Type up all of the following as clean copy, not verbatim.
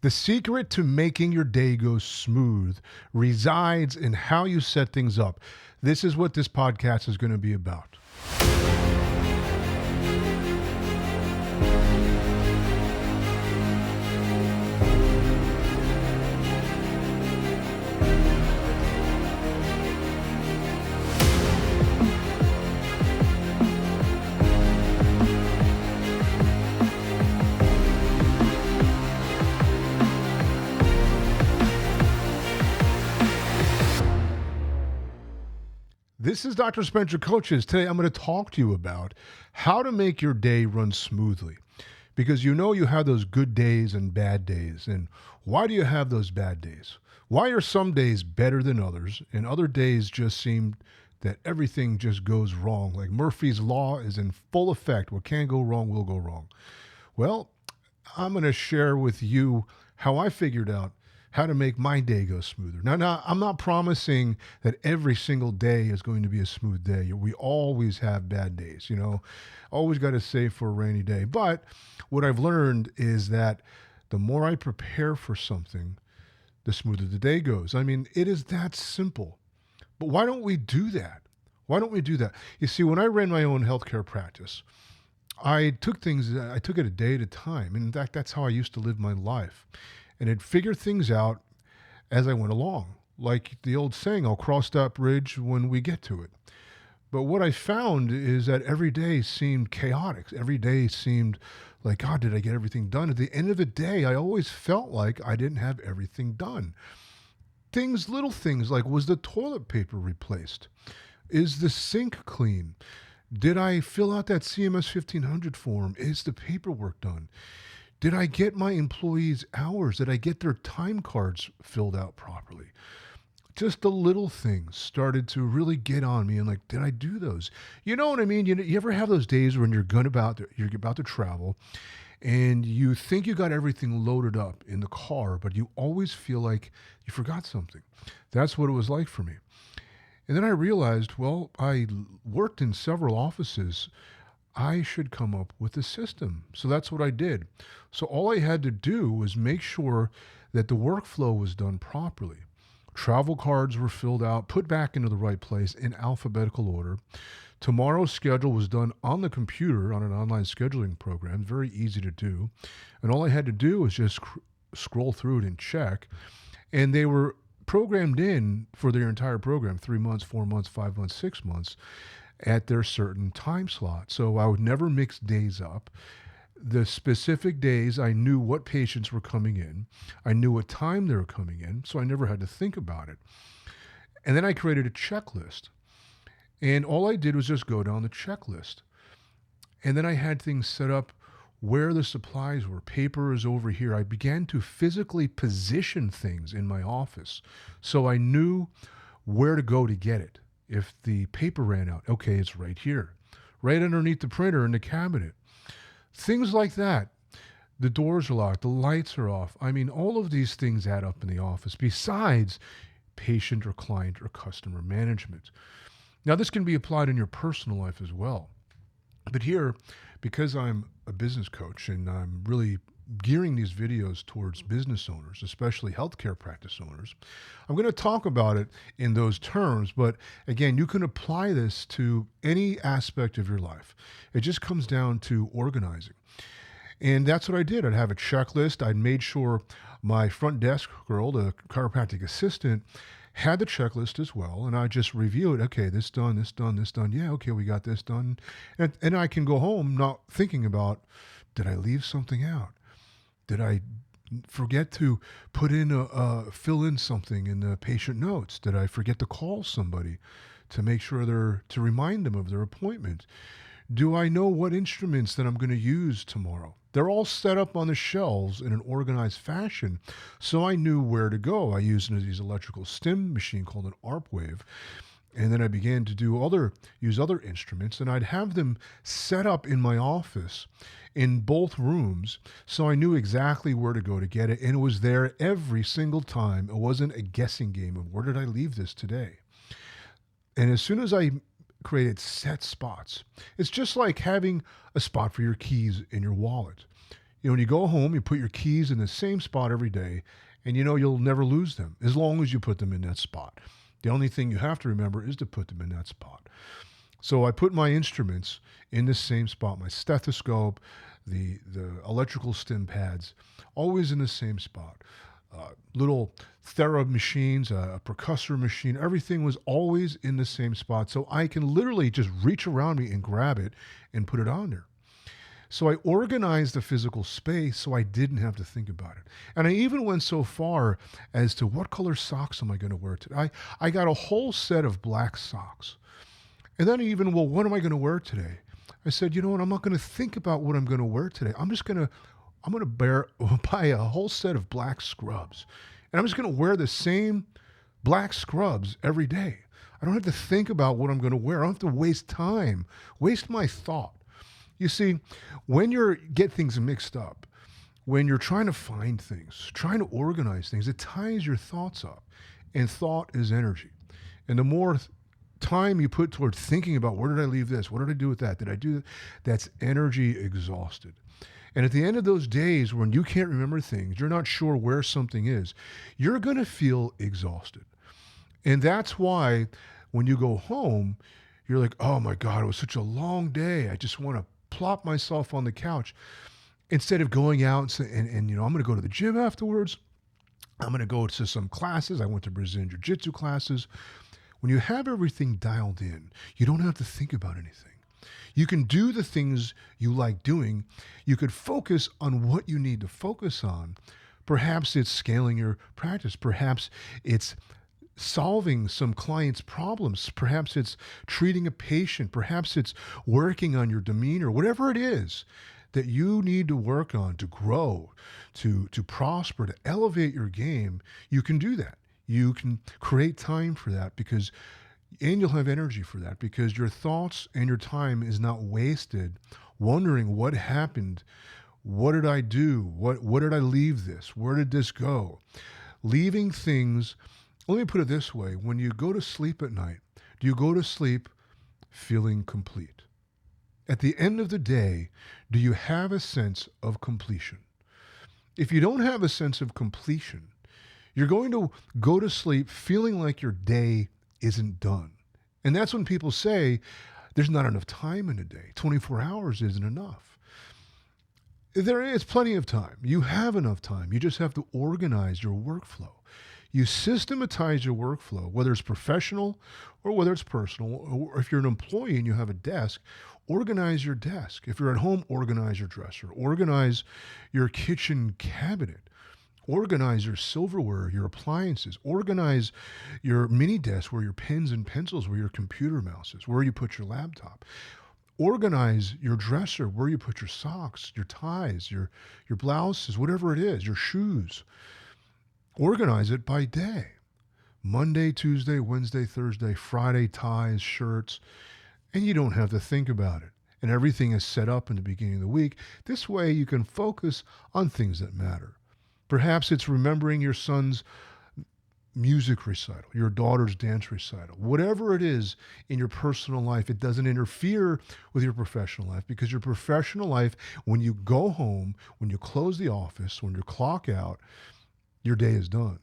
The secret to making your day go smooth resides in how you set things up. This is what this podcast is going to be about. This is Dr. Spencer Coaches. Today I'm going to talk to you about how to make your day run smoothly. Because you know you have those good days and bad days. And why do you have those bad days? Why are some days better than others and other days just seem that everything just goes wrong? Like Murphy's Law is in full effect. What can go wrong will go wrong. Well, I'm going to share with you how I figured out how to make my day go smoother. Now, I'm not promising that every single day is going to be a smooth day. We always have bad days, always got to save for a rainy day. But what I've learned is that the more I prepare for something, the smoother the day goes. I mean, it is that simple. But why don't we do that? Why don't we do that? You see, when I ran my own healthcare practice, I took it a day at a time. In fact, that's how I used to live my life. And I'd figure things out as I went along. Like the old saying, I'll cross that bridge when we get to it. But what I found is that every day seemed chaotic. Every day seemed like, God, did I get everything done? At the end of the day, I always felt like I didn't have everything done. Little things like, was the toilet paper replaced? Is the sink clean? Did I fill out that CMS 1500 form? Is the paperwork done? Did I get my employees' hours? Did I get their time cards filled out properly? Just the little things started to really get on me and like, did I do those? You know what I mean? You ever have those days when you're about to travel and you think you got everything loaded up in the car, but you always feel like you forgot something. That's what it was like for me. And then I realized, well, I worked in several offices. I should come up with a system. So that's what I did. So all I had to do was make sure that the workflow was done properly. Travel cards were filled out, put back into the right place in alphabetical order. Tomorrow's schedule was done on the computer on an online scheduling program, very easy to do. And all I had to do was just scroll through it and check. And they were programmed in for their entire program, 3 months, 4 months, 5 months, 6 months, at their certain time slot. So I would never mix days up. The specific days, I knew what patients were coming in. I knew what time they were coming in, so I never had to think about it. And then I created a checklist. And all I did was just go down the checklist. And then I had things set up where the supplies were. Paper is over here. I began to physically position things in my office so I knew where to go to get it. If the paper ran out, okay, it's right here, right underneath the printer in the cabinet. Things like that. The doors are locked, the lights are off. I mean, all of these things add up in the office besides patient or client or customer management. Now, this can be applied in your personal life as well. But here, because I'm a business coach and I'm really gearing these videos towards business owners, especially healthcare practice owners, I'm going to talk about it in those terms. But again, you can apply this to any aspect of your life. It just comes down to organizing. And that's what I did. I'd have a checklist. I'd made sure my front desk girl, the chiropractic assistant, had the checklist as well. And I just review it. Okay, this done, this done, this done. Yeah, okay, we got this done. And I can go home not thinking about, did I leave something out? Did I forget to put in fill in something in the patient notes? Did I forget to call somebody to make sure to remind them of their appointment? Do I know what instruments that I'm going to use tomorrow? They're all set up on the shelves in an organized fashion, so I knew where to go. I used these electrical stim machine called an ARP wave. And then I began to use other instruments, and I'd have them set up in my office in both rooms, so I knew exactly where to go to get it, and it was there every single time. It wasn't a guessing game of where did I leave this today. And as soon as I created set spots, it's just like having a spot for your keys in your wallet. When you go home, you put your keys in the same spot every day, and you'll never lose them as long as you put them in that spot. The only thing you have to remember is to put them in that spot. So I put my instruments in the same spot, my stethoscope, the electrical stim pads, always in the same spot. Little thera machines, a percussor machine, everything was always in the same spot. So I can literally just reach around me and grab it and put it on there. So I organized the physical space so I didn't have to think about it. And I even went so far as to what color socks am I going to wear today? I got a whole set of black socks. And then what am I going to wear today? I said, you know what? I'm not going to think about what I'm going to wear today. I'm going to buy a whole set of black scrubs. And I'm just going to wear the same black scrubs every day. I don't have to think about what I'm going to wear. I don't have to waste time, waste my thought. You see, when you get things mixed up, when you're trying to find things, trying to organize things, it ties your thoughts up. And thought is energy. And the more time you put toward thinking about where did I leave this? What did I do with that? Did I do that? That's energy exhausted. And at the end of those days when you can't remember things, you're not sure where something is, you're going to feel exhausted. And that's why when you go home, you're like, oh my God, it was such a long day. I just want to plop myself on the couch instead of going out and I'm going to go to the gym afterwards. I'm going to go to some classes. I went to Brazilian Jiu-Jitsu classes. When you have everything dialed in, you don't have to think about anything. You can do the things you like doing. You could focus on what you need to focus on. Perhaps it's scaling your practice. Perhaps it's solving some client's problems. Perhaps it's treating a patient. Perhaps it's working on your demeanor. Whatever it is that you need to work on to grow, to prosper, to elevate your game, you can do that. You can create time for that and you'll have energy for that because your thoughts and your time is not wasted wondering what happened. What did I do? What did I leave this? Where did this go? Leaving things. Let me put it this way. When you go to sleep at night, do you go to sleep feeling complete? At the end of the day, do you have a sense of completion? If you don't have a sense of completion, you're going to go to sleep feeling like your day isn't done. And that's when people say, there's not enough time in a day. 24 hours isn't enough. There is plenty of time. You have enough time. You just have to organize your workflow. You systematize your workflow, whether it's professional or whether it's personal, or if you're an employee and you have a desk, organize your desk. If you're at home, organize your dresser, organize your kitchen cabinet, organize your silverware, your appliances, organize your mini desk where your pens and pencils, where your computer mouse is, where you put your laptop. Organize your dresser, where you put your socks, your ties, your blouses, whatever it is, your shoes. Organize it by day. Monday, Tuesday, Wednesday, Thursday, Friday, ties, shirts, and you don't have to think about it. And everything is set up in the beginning of the week. This way you can focus on things that matter. Perhaps it's remembering your son's music recital, your daughter's dance recital, whatever it is in your personal life. It doesn't interfere with your professional life because your professional life, when you go home, when you close the office, when you clock out, your day is done.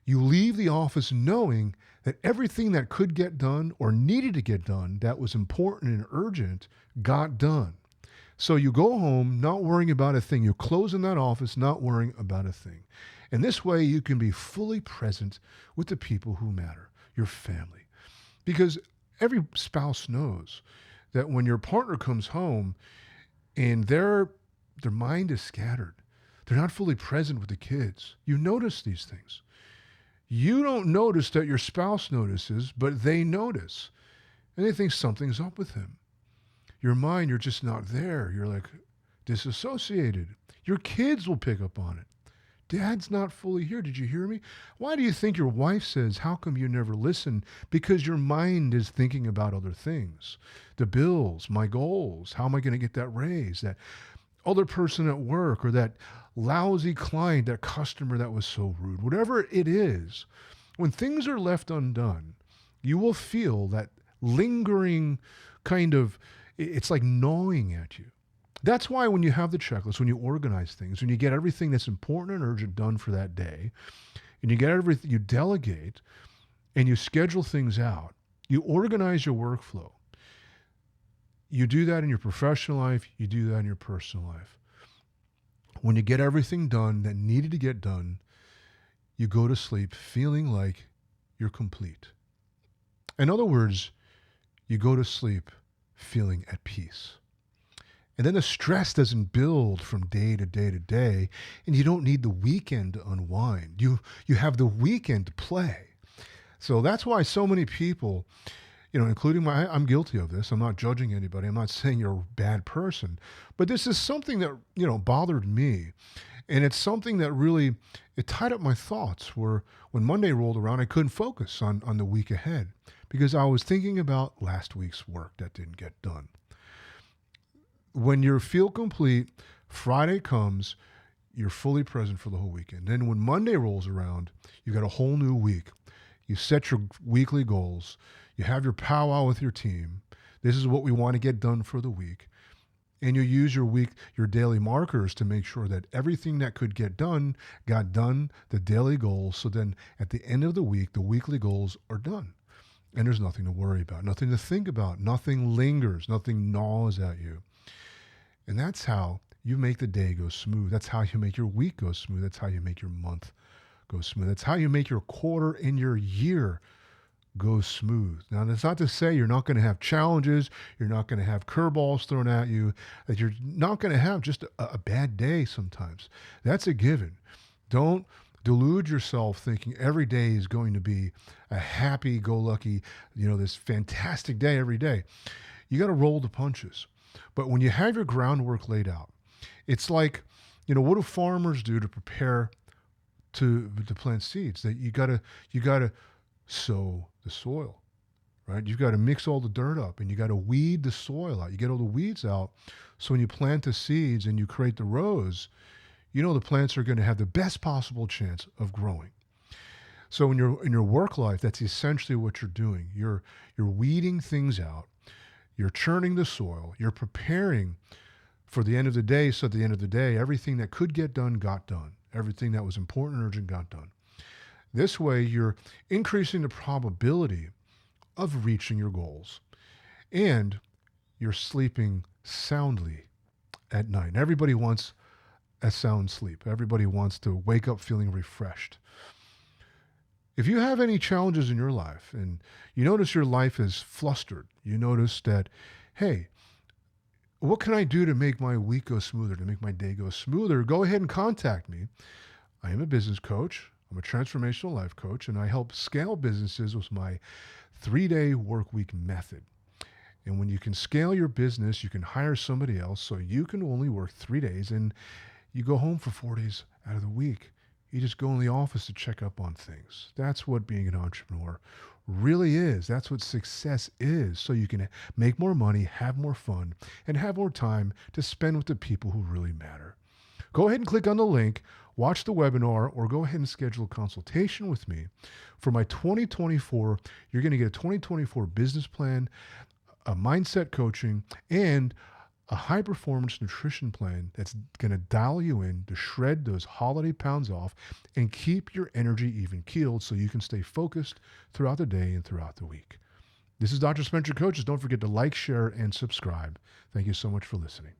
You leave the office knowing that everything that could get done or needed to get done that was important and urgent got done. So you go home not worrying about a thing. You close in that office not worrying about a thing. And this way you can be fully present with the people who matter, your family. Because every spouse knows that when your partner comes home and their mind is scattered, they're not fully present with the kids. You notice these things. You don't notice that your spouse notices, but they notice. And they think something's up with him. Your mind, you're just not there. You're like disassociated. Your kids will pick up on it. Dad's not fully here. Did you hear me? Why do you think your wife says, how come you never listen? Because your mind is thinking about other things. The bills, my goals. How am I going to get that raise? That other person at work or that lousy client, that customer that was so rude. Whatever it is, when things are left undone, you will feel that lingering kind of, it's like gnawing at you. That's why when you have the checklist, when you organize things, when you get everything that's important and urgent done for that day, and you get everything, you delegate and you schedule things out, you organize your workflow. You do that in your professional life, you do that in your personal life. When you get everything done that needed to get done, you go to sleep feeling like you're complete. In other words, you go to sleep feeling at peace. And then the stress doesn't build from day to day to day, and you don't need the weekend to unwind. You have the weekend to play. So that's why so many people, including I'm guilty of this. I'm not judging anybody. I'm not saying you're a bad person, but this is something that, bothered me. And it's something that really, it tied up my thoughts where when Monday rolled around, I couldn't focus on the week ahead because I was thinking about last week's work that didn't get done. When you feel complete, Friday comes, you're fully present for the whole weekend. Then when Monday rolls around, you got a whole new week. You set your weekly goals. You have your powwow with your team. This is what we want to get done for the week. And you use your daily markers to make sure that everything that could get done got done, the daily goals. So then at the end of the week, the weekly goals are done. And there's nothing to worry about, nothing to think about, nothing lingers, nothing gnaws at you. And that's how you make the day go smooth. That's how you make your week go smooth. That's how you make your month go smooth. That's how you make your quarter and your year go smooth. Now, that's not to say you're not going to have challenges. You're not going to have curveballs thrown at you, that you're not going to have just a bad day sometimes. That's a given. Don't delude yourself thinking every day is going to be a happy-go-lucky, this fantastic day every day. You got to roll the punches. But when you have your groundwork laid out, it's like, what do farmers do to prepare to plant seeds? That you gotta sow the soil, right? You've got to mix all the dirt up and you got to weed the soil out. You get all the weeds out. So when you plant the seeds and you create the rows, the plants are going to have the best possible chance of growing. So in your work life, that's essentially what you're doing. You're weeding things out. You're churning the soil. You're preparing for the end of the day. So at the end of the day, everything that could get done got done. Everything that was important and urgent got done. This way, you're increasing the probability of reaching your goals. And you're sleeping soundly at night. Everybody wants a sound sleep. Everybody wants to wake up feeling refreshed. If you have any challenges in your life and you notice your life is flustered, you notice that, hey, what can I do to make my week go smoother, to make my day go smoother? Go ahead and contact me. I am a business coach. I'm a transformational life coach, and I help scale businesses with my 3-day work week method. And when you can scale your business, you can hire somebody else so you can only work 3 days and you go home for 4 days out of the week. You just go in the office to check up on things. That's what being an entrepreneur really is. That's what success is. So you can make more money, have more fun, and have more time to spend with the people who really matter. Go ahead and click on the link, watch the webinar, or go ahead and schedule a consultation with me for my 2024. You're going to get a 2024 business plan, a mindset coaching, and a high-performance nutrition plan that's going to dial you in to shred those holiday pounds off and keep your energy even-keeled so you can stay focused throughout the day and throughout the week. This is Dr. Spencer Coaches. Don't forget to like, share, and subscribe. Thank you so much for listening.